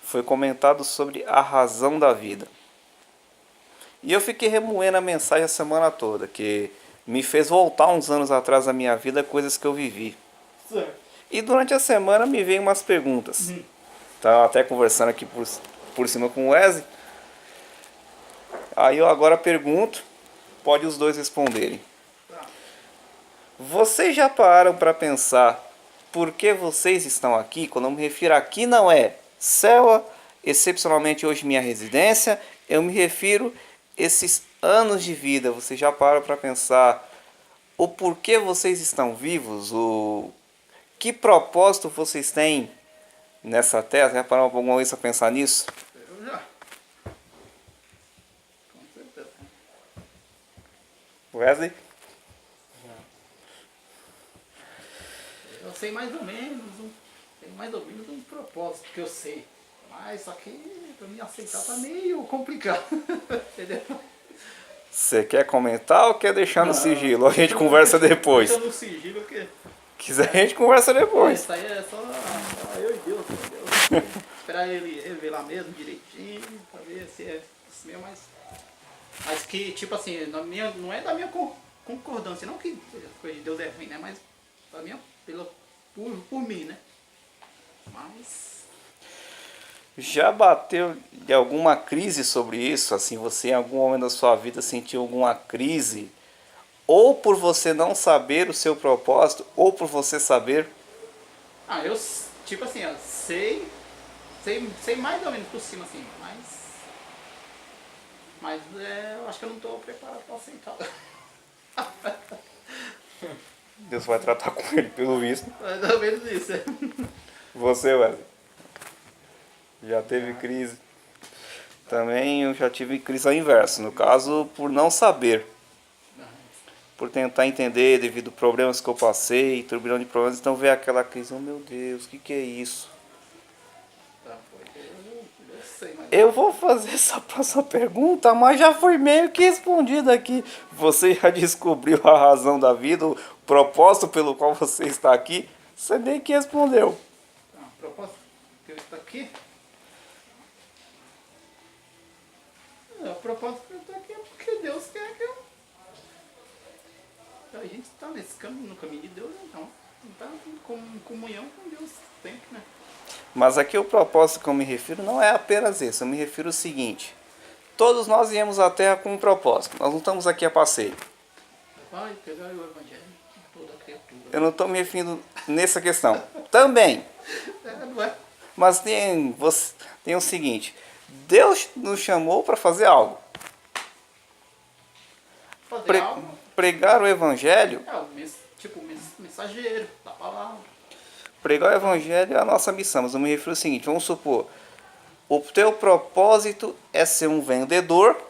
Foi comentado sobre a razão da vida. E eu fiquei remoendo a mensagem a semana toda, que me fez voltar uns anos atrás na minha vida, coisas que eu vivi. Certo. E durante a semana me veio umas perguntas. Tava até conversando aqui por cima com o Wesley. Aí eu agora pergunto, pode os dois responderem. Tá. Vocês já pararam para pensar por que vocês estão aqui? Quando eu me refiro aqui, não é céu, excepcionalmente hoje minha residência, eu me refiro esses anos de vida. Vocês já pararam para pensar o porquê vocês estão vivos? O que propósito vocês têm nessa terra? Já pararam alguma vez para pensar nisso? Eu já. Com certeza. Wesley? Eu sei mais ou menos, tem mais ou menos um propósito que eu sei. Mas só que pra me aceitar tá meio complicado. Entendeu? Você quer comentar ou quer deixar no Não, sigilo? A gente conversa depois. Deixa no sigilo que. Quiser, a gente conversa depois. Isso aí é só eu e Deus. Deus. Esperar ele revelar mesmo direitinho, pra ver se é isso mesmo, mas que, tipo assim, não é da minha concordância, não que a coisa de Deus é ruim, né? Mas da minha, por mim, né? Mas. Já bateu de alguma crise sobre isso? Assim, você em algum momento da sua vida sentiu alguma crise? Ou por você não saber o seu propósito, ou por você saber? Ah, tipo assim, ó, sei mais ou menos por cima, assim, mas eu acho que eu não estou preparado para aceitar. Deus vai tratar com ele, pelo visto. Mais ou menos isso. Você, Wesley, já teve crise? Também eu já tive crise ao inverso. No caso, por não saber. Por tentar entender devido a problemas que eu passei, turbilhão de problemas. Então veio aquela crise, oh meu Deus, o que é isso? Tá, eu sei, mas. Eu vou fazer essa próxima pergunta, mas já foi meio que respondida aqui. Você já descobriu a razão da vida, o propósito pelo qual você está aqui? Você meio que respondeu. Tá, a proposta que eu estou aqui. A proposta que eu estou aqui é porque Deus quer que a gente está no caminho de Deus, então. Está em comunhão com Deus sempre, né? Mas aqui o propósito que eu me refiro não é apenas esse. Eu me refiro ao seguinte. Todos nós viemos à Terra com um propósito. Nós não estamos aqui a passeio. Vai pegar o evangelho de toda criatura. Eu não estou me referindo nessa questão. Também. Não é? Mas tem o seguinte. Deus nos chamou para fazer algo. Fazer algo. Pregar o Evangelho. Tipo mensageiro da palavra. Pregar o Evangelho é a nossa missão. Mas eu me refiro ao seguinte. Vamos supor. O teu propósito é ser um vendedor.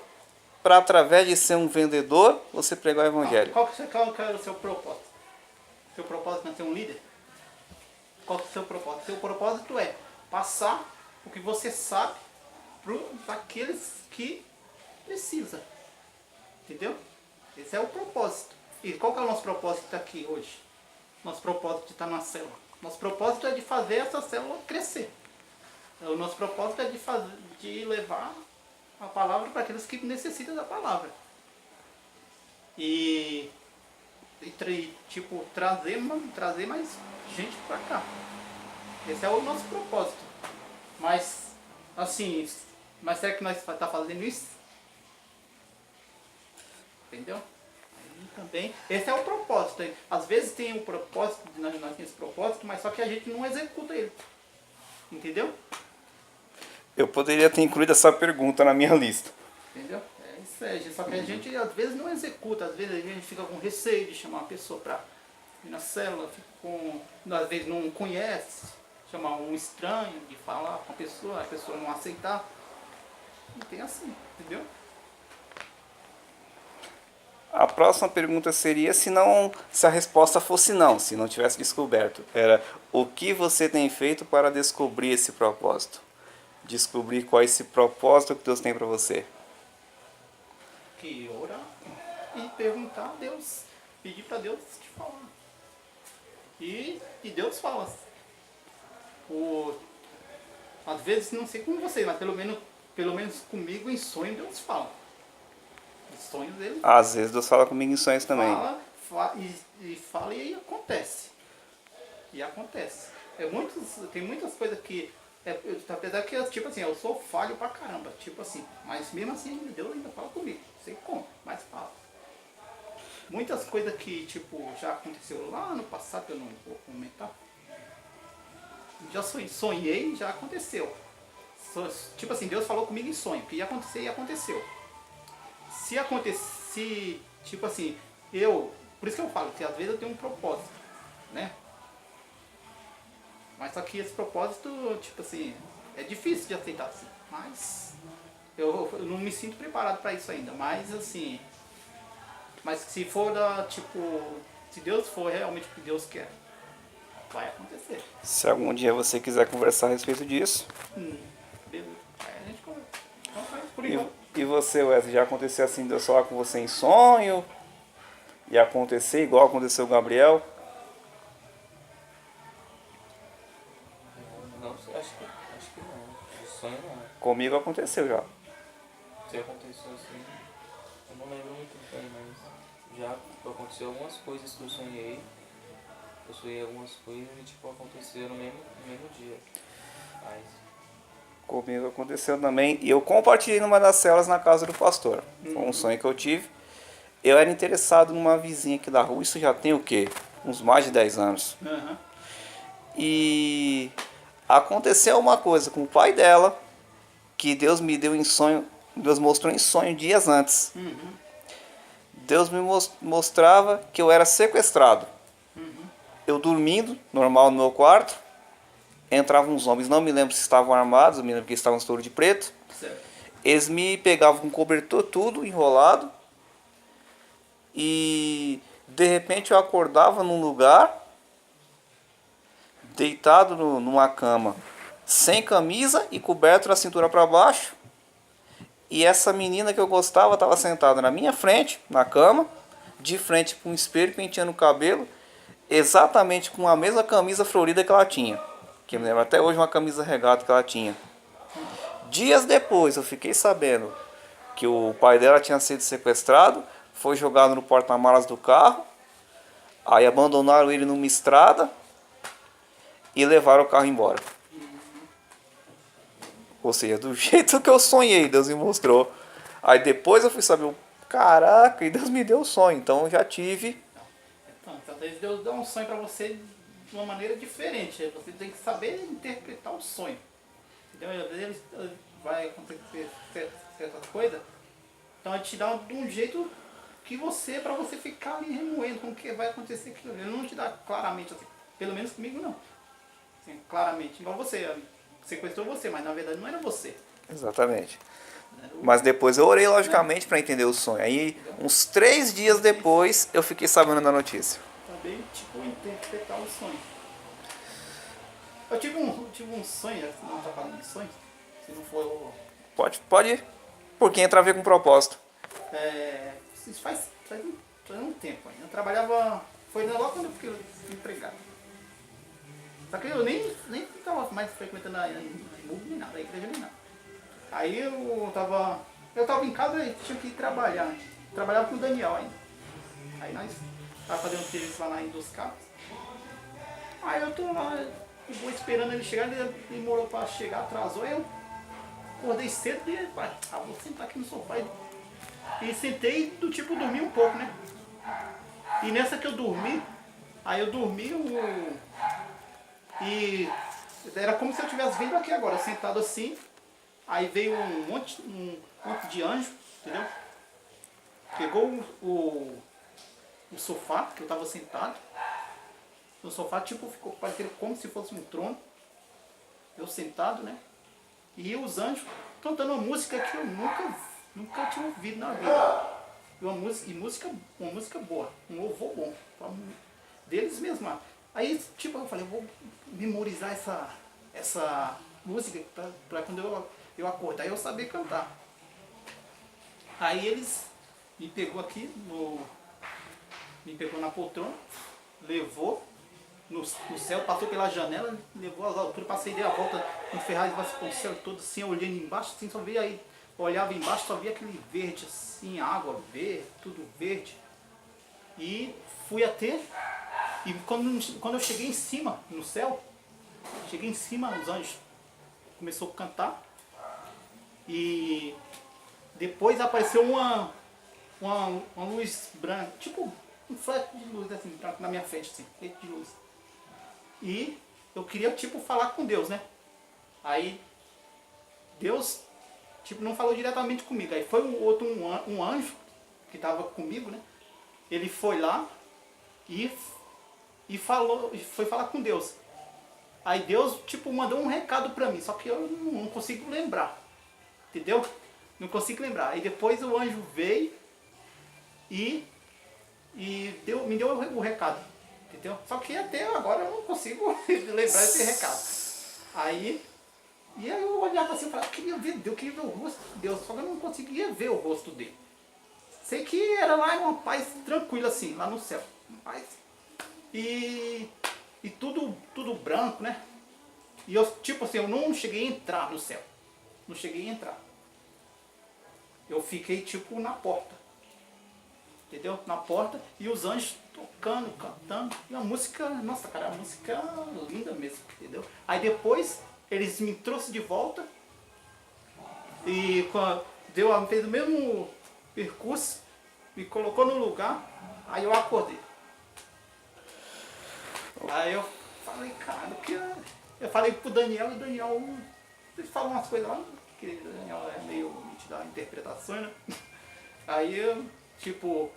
Para através de ser um vendedor, você pregar o Evangelho. Qual que é o seu propósito? Seu propósito não é ser um líder? Qual que é o seu propósito? Seu propósito é passar o que você sabe para aqueles que precisam. Entendeu? Esse é o propósito. E qual que é o nosso propósito aqui hoje? Nosso propósito de estar na célula. Nosso propósito é de fazer essa célula crescer. O nosso propósito é de levar a palavra para aqueles que necessitam da palavra. E tipo, trazer mais gente para cá. Esse é o nosso propósito. Mas, assim, será que nós está fazendo isso? Entendeu? Aí também, esse é o propósito. Às vezes tem o propósito, nós temos esse propósito, mas só que a gente não executa ele. Entendeu? Eu poderia ter incluído essa pergunta na minha lista. Entendeu? É isso aí. Só que a gente às vezes não executa, às vezes a gente fica com receio de chamar uma pessoa para ir na célula, às vezes não conhece, chamar um estranho de falar com a pessoa não aceitar. Não tem assim, entendeu? A próxima pergunta seria se a resposta fosse não, se não tivesse descoberto. Era o que você tem feito para descobrir esse propósito? Descobrir qual é esse propósito que Deus tem para você. Que orar e perguntar a Deus, pedir para Deus te falar. E Deus fala. Às vezes, não sei como você, mas pelo menos comigo em sonho Deus fala. Os sonhos dele Às vezes Deus fala comigo em sonhos também. fala e acontece. E acontece. Tem muitas coisas que. Apesar que tipo assim, eu sou falho pra caramba, tipo assim, mas mesmo assim Deus ainda fala comigo. Não sei como, mas fala. Muitas coisas que tipo já aconteceu lá no passado, que eu não vou comentar. Já sonhei, já aconteceu. Tipo assim, Deus falou comigo em sonho, que ia acontecer e aconteceu. Se acontecer, tipo assim, por isso que eu falo, que às vezes eu tenho um propósito, né? Mas só que esse propósito, tipo assim, é difícil de aceitar assim. Mas eu não me sinto preparado para isso ainda. Mas assim, mas se for se Deus for realmente o que Deus quer, vai acontecer. Se algum dia você quiser conversar a respeito disso. Beleza. Aí a gente conversa. Então faz por E, enquanto. e você, Wesley, já aconteceu assim, Deus falar com você em sonho? E acontecer igual aconteceu com o Gabriel? Não sei, acho que não. De sonho não. Comigo aconteceu já. Se aconteceu assim, eu não lembro muito bem, mas já aconteceu algumas coisas que eu sonhei. Eu sonhei algumas coisas e tipo aconteceram no mesmo dia. Mas Comigo aconteceu também. E eu compartilhei numa das celas na casa do pastor. Foi um sonho que eu tive. Eu era interessado numa vizinha aqui da rua. Isso já tem o quê? Uns mais de 10 anos. Aham. E aconteceu uma coisa com o pai dela, que Deus me deu em sonho, Deus mostrou em sonho dias antes. Deus me mostrava que eu era sequestrado. Eu dormindo, normal no meu quarto, entravam uns homens, não me lembro se estavam armados, eu me lembro que eles estavam todos de preto. Certo. Eles me pegavam com cobertor tudo enrolado e de repente eu acordava num lugar, deitado numa cama, sem camisa e coberto da cintura para baixo. E essa menina que eu gostava estava sentada na minha frente, na cama, de frente para um espelho, penteando o cabelo, exatamente com a mesma camisa florida que ela tinha. Que eu me lembro até hoje uma camisa regata que ela tinha. Dias depois eu fiquei sabendo que o pai dela tinha sido sequestrado, foi jogado no porta-malas do carro, aí abandonaram ele numa estrada e levaram o carro embora. Ou seja, do jeito que eu sonhei, Deus me mostrou. Aí depois eu fui saber, caraca, e Deus me deu o sonho. Então eu já tive. Então, talvez Deus dê um sonho para você de uma maneira diferente. Você tem que saber interpretar o sonho. Entendeu? Às vezes vai acontecer certas coisas. Então ele te dá de um jeito que para você ficar ali remoendo com o que vai acontecer aquilo. Ele não te dá claramente assim. Pelo menos comigo não. Assim, claramente. Igual você. Sequestrou você, mas na verdade não era você. Exatamente. Mas depois eu orei, logicamente, para entender o sonho. Aí, uns 3 dias depois, eu fiquei sabendo da notícia. Saber, tipo, interpretar o sonho. Eu tive um sonho, se não tá falando de sonho, se não for Pode ir. Porque entra a ver com propósito. isso faz um tempo ainda. Eu trabalhava, foi logo quando eu fiquei empregado. Só que eu nem estava mais frequentando a IMUB nem nada, a igreja nem nada. Aí eu tava em casa e tinha que ir trabalhar. Trabalhava com o Daniel ainda. Aí nós tava fazendo um serviço lá na Induscar. Aí eu tô lá, eu vou esperando ele chegar, ele demorou pra chegar, atrasou, aí eu acordei cedo e vou sentar aqui no sofá. E sentei do tipo dormi um pouco, né? E nessa que eu dormi, e era como se eu estivesse vindo aqui agora, sentado assim. Aí veio um monte de anjo, entendeu? Pegou o sofá que eu estava sentado. O sofá tipo ficou parecendo como se fosse um trono. Eu sentado, né? E os anjos cantando uma música que eu nunca tinha ouvido na vida. Uma música boa, um louvor bom. Deles mesmo. Aí, tipo, eu falei, eu vou memorizar essa música pra quando eu acordar eu saber cantar. Aí eles me pegou na poltrona, levou no céu, passou pela janela, levou as alturas, passei dei a volta no Ferraz de Vasconcelos todo assim, olhando embaixo, assim, só via aí, olhava embaixo, só via aquele verde assim, água verde, tudo verde. E fui até, e quando eu cheguei em cima, no céu, cheguei em cima, os anjos começou a cantar, e depois apareceu uma luz branca, tipo um flash de luz assim, branco na minha frente, assim, feito de luz. E eu queria, tipo, falar com Deus, né? Aí Deus, tipo, não falou diretamente comigo. Aí foi um anjo que estava comigo, né? Ele foi lá e falou, foi falar com Deus. Aí Deus, tipo, mandou um recado pra mim, só que eu não consigo lembrar. Entendeu? Não consigo lembrar. Aí depois o anjo veio e me deu o recado. Entendeu? Só que até agora eu não consigo lembrar esse recado. Aí eu olhava assim e falava, eu queria ver o rosto de Deus, só que eu não conseguia ver o rosto dele. Sei que era lá uma paz tranquila assim, lá no céu. Uma paz. E tudo branco, né? E eu, tipo assim, eu não cheguei a entrar no céu. Não cheguei a entrar. Eu fiquei tipo na porta. Entendeu? Na porta e os anjos tocando, cantando. E a música, nossa cara, a música linda mesmo, entendeu? Aí depois eles me trouxeram de volta e fez o mesmo percurso, me colocou no lugar, aí eu acordei. Aí eu falei, cara, eu falei pro Daniel, e o Daniel, ele falou umas coisas lá, que o Daniel é meio te dá interpretações, né? Aí eu, tipo,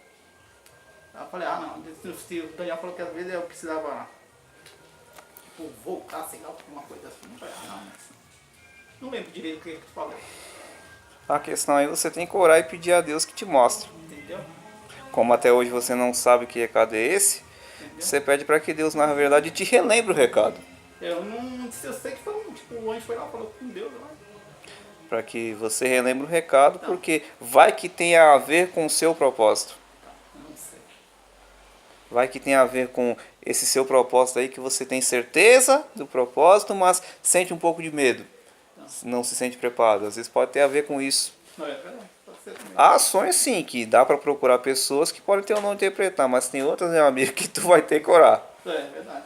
eu falei, não, se o Daniel falou que às vezes eu precisava, tipo, voltar, sei lá, alguma coisa assim. Eu falei, não lembro direito o que tu falou. A questão aí você tem que orar e pedir a Deus que te mostre. Entendeu? Como até hoje você não sabe que recado é esse, você pede para que Deus, na verdade, te relembre o recado. Eu sei que foi tipo, o anjo foi lá e falou com Deus, né? Para que você relembre o recado, porque vai que tenha a ver com o seu propósito. Não sei. Vai que tem a ver com esse seu propósito aí, que você tem certeza do propósito, mas sente um pouco de medo. Não se sente preparado. Às vezes pode ter a ver com isso. Não, é verdade, pode ser também. Há ações sim, que dá para procurar pessoas que podem ter ou não interpretar, mas tem outras, meu amigo, que tu vai ter que orar. É verdade.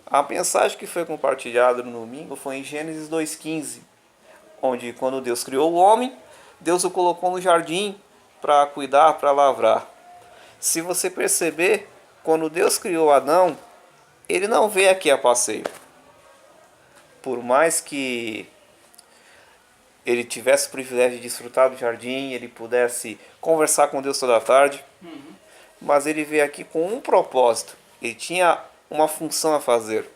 A mensagem que foi compartilhada no domingo foi em Gênesis 2,15, onde quando Deus criou o homem, Deus o colocou no jardim para cuidar, para lavrar. Se você perceber, quando Deus criou Adão, ele não veio aqui a passeio. Por mais que ele tivesse o privilégio de desfrutar do jardim, ele pudesse conversar com Deus toda a tarde, mas ele veio aqui com um propósito. Ele tinha uma função a fazer.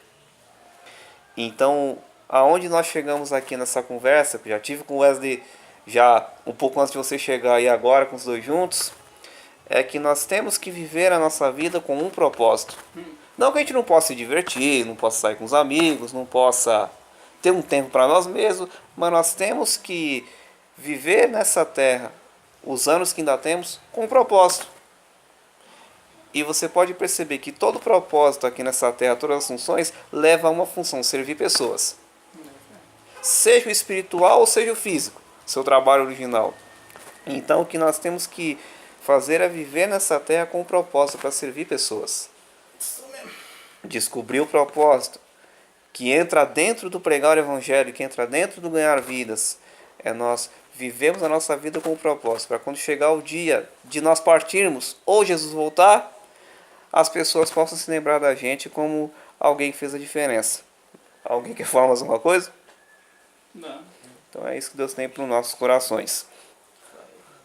Então, aonde nós chegamos aqui nessa conversa, que já tive com o Wesley já um pouco antes de você chegar e agora com os dois juntos, é que nós temos que viver a nossa vida com um propósito. Não que a gente não possa se divertir, não possa sair com os amigos, não possa ter um tempo para nós mesmos, mas nós temos que viver nessa terra, os anos que ainda temos, com um propósito. E você pode perceber que todo propósito aqui nessa terra, todas as funções, leva a uma função, servir pessoas. Seja o espiritual ou seja o físico, seu trabalho original. Então o que nós temos que fazer é viver nessa terra com um propósito para servir pessoas. Descobrir o propósito que entra dentro do pregar o evangelho, que entra dentro do ganhar vidas. É nós vivemos a nossa vida com um propósito, para quando chegar o dia de nós partirmos ou Jesus voltar, as pessoas possam se lembrar da gente como alguém que fez a diferença. Alguém quer falar mais alguma coisa? Não. Então é isso que Deus tem para os nossos corações.